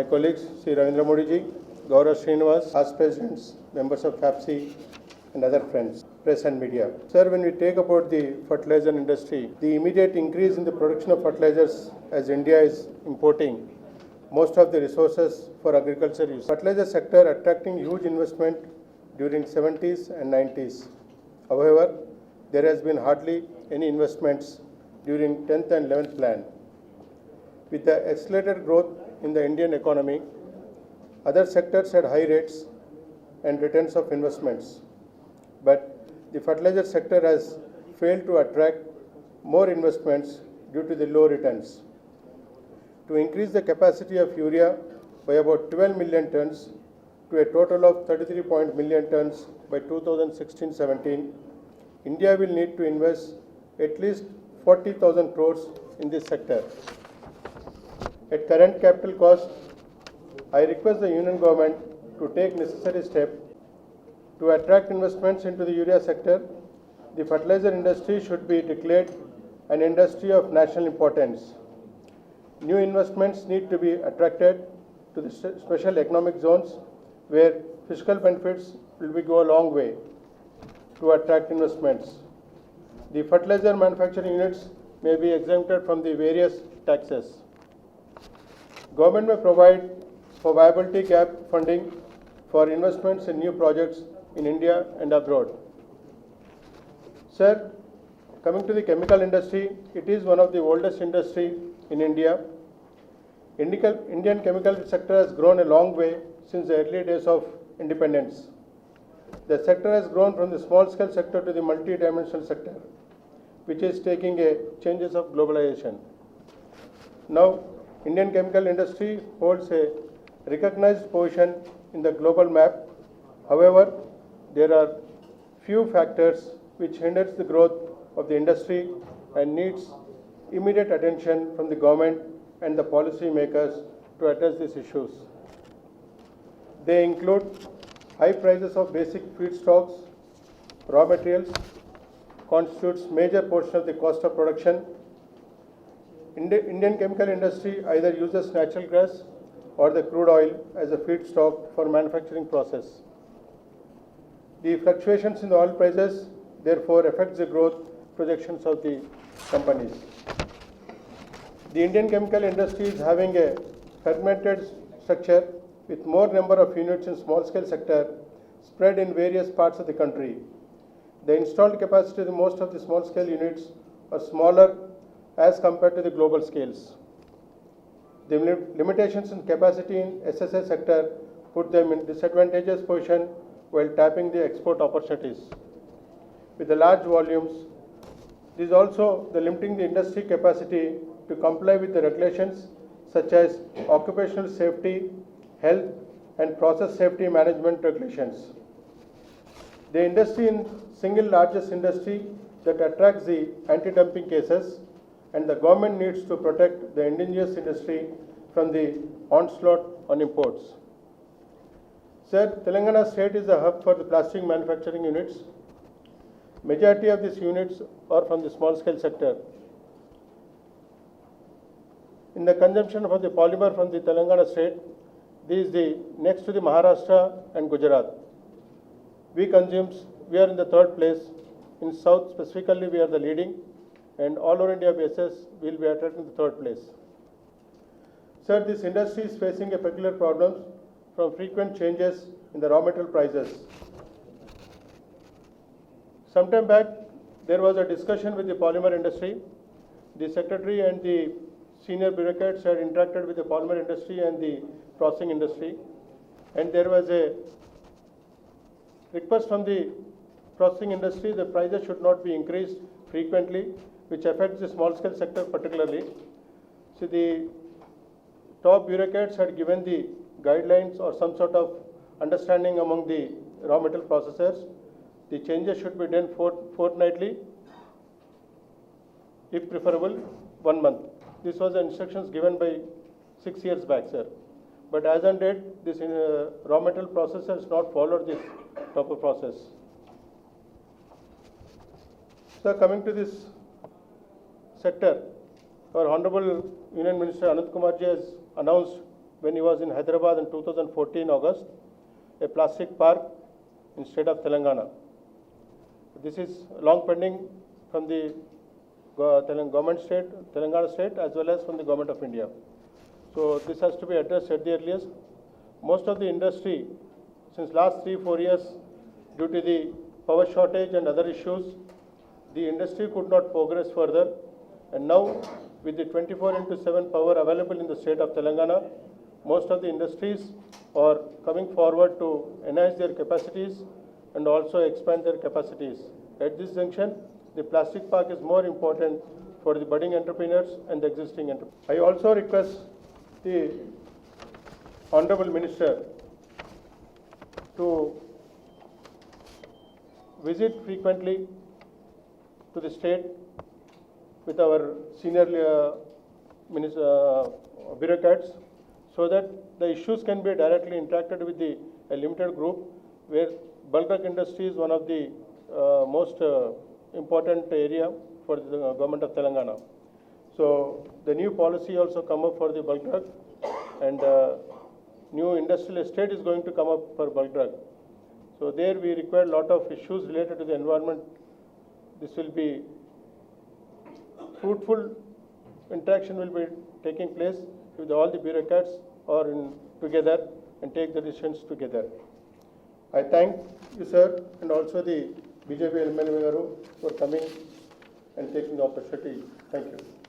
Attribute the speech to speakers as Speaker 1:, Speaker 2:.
Speaker 1: my colleagues, Sri Ravindra Modi ji, Gaurav Srinivas, past presidents, members of FAPSI, and other friends, press and media. Sir, when we take about the fertilizer industry, the immediate increase in the production of fertilizers as India is importing most of the resources for agriculture use. Fertilizer sector attracting huge investment during 70s and 90s. However, there has been hardly any investments during 10th and 11th plan. With the accelerated growth in the Indian economy, other sectors had high rates and returns of investments. But the fertilizer sector has failed to attract more investments due to the low returns. To increase the capacity of urea by about 12 million tons to a total of 33 million tons by 2016-17, India will need to invest at least 40,000 crores in this sector. At current capital cost, I request the Union Government to take necessary steps to attract investments into the urea sector. The fertilizer industry should be declared an industry of national importance. New investments need to be attracted to the special economic zones where fiscal benefits will go a long way to attract investments. The fertilizer manufacturing units may be exempted from the various taxes. Government may provide for viability gap funding for investments in new projects in India and abroad. Sir, coming to the chemical industry, it is one of the oldest industry in India. Indian chemical sector has grown a long way since the early days of independence. The sector has grown from the small scale sector to the multi-dimensional sector, which is taking a changes of globalization. Now, Indian chemical industry holds a recognized position in the global map. However, there are few factors which hinders the growth of the industry and needs immediate attention from the government and the policy makers to address these issues. They include high prices of basic feedstocks, raw materials, constitutes major portion of the cost of production. Indian chemical industry either uses natural gas or the crude oil as a feedstock for manufacturing process. The fluctuations in the oil prices therefore affects the growth projections of the companies. The Indian chemical industry is having a fragmented structure with more number of units in small scale sector spread in various parts of the country. The installed capacity of most of the small scale units are smaller as compared to the global scales. The limitations in capacity in SSA sector put them in disadvantageous position while tapping the export opportunities. With the large volumes, this is also the limiting the industry capacity to comply with the regulations such as occupational safety, health, and process safety management regulations. The industry is single largest industry that attracts the anti-dumping cases, and the government needs to protect the indigenous industry from the onslaught on imports. Sir, Telangana state is a hub for the plastic manufacturing units. Majority of these units are from the small scale sector. In the consumption of the polymer from the Telangana state, this is the next to the Maharashtra and Gujarat. We are in the third place. In South specifically, we are the leading, and all over India basis, we will be attracting the third place. Sir, this industry is facing a peculiar problem from frequent changes in the raw material prices. Sometime back, there was a discussion with the polymer industry. The secretary and the senior bureaucrats had interacted with the polymer industry and the processing industry, and there was a request from the processing industry the prices should not be increased frequently, which affects the small scale sector particularly. So the top bureaucrats had given the guidelines or some sort of understanding among the raw material processors. The changes should be done fortnightly, if preferable 1 month. This was the instructions given by 6 years back, sir. But as on date, this raw material processor has not followed this proper process. So coming to this sector, our Honorable Union Minister Anant Kumar ji has announced when he was in Hyderabad in 2014 August, a plastic park in state of Telangana. This is long pending from the government state, Telangana state, as well as from the government of India. So this has to be addressed at the earliest. Most of the industry, since last 3-4 years, due to the power shortage and other issues, the industry could not progress further. And now, with the 24/7 power available in the state of Telangana, most of the industries are coming forward to enhance their capacities and also expand their capacities. At this junction, the plastic park is more important for the budding entrepreneurs and the existing entrepreneurs. I also request the Honorable Minister to visit frequently to the state with our senior bureaucrats, so that the issues can be directly interacted with a limited group, where bulk drug industry is one of the most important area for the government of Telangana. So the new policy also come up for the bulk drug, and new industrial estate is going to come up for bulk drug. So there we require a lot of issues related to the environment. This will be fruitful interaction will be taking place with all the bureaucrats or together and take the decisions together. I thank you, sir, and also the BJP MLA for coming and taking the opportunity. Thank you.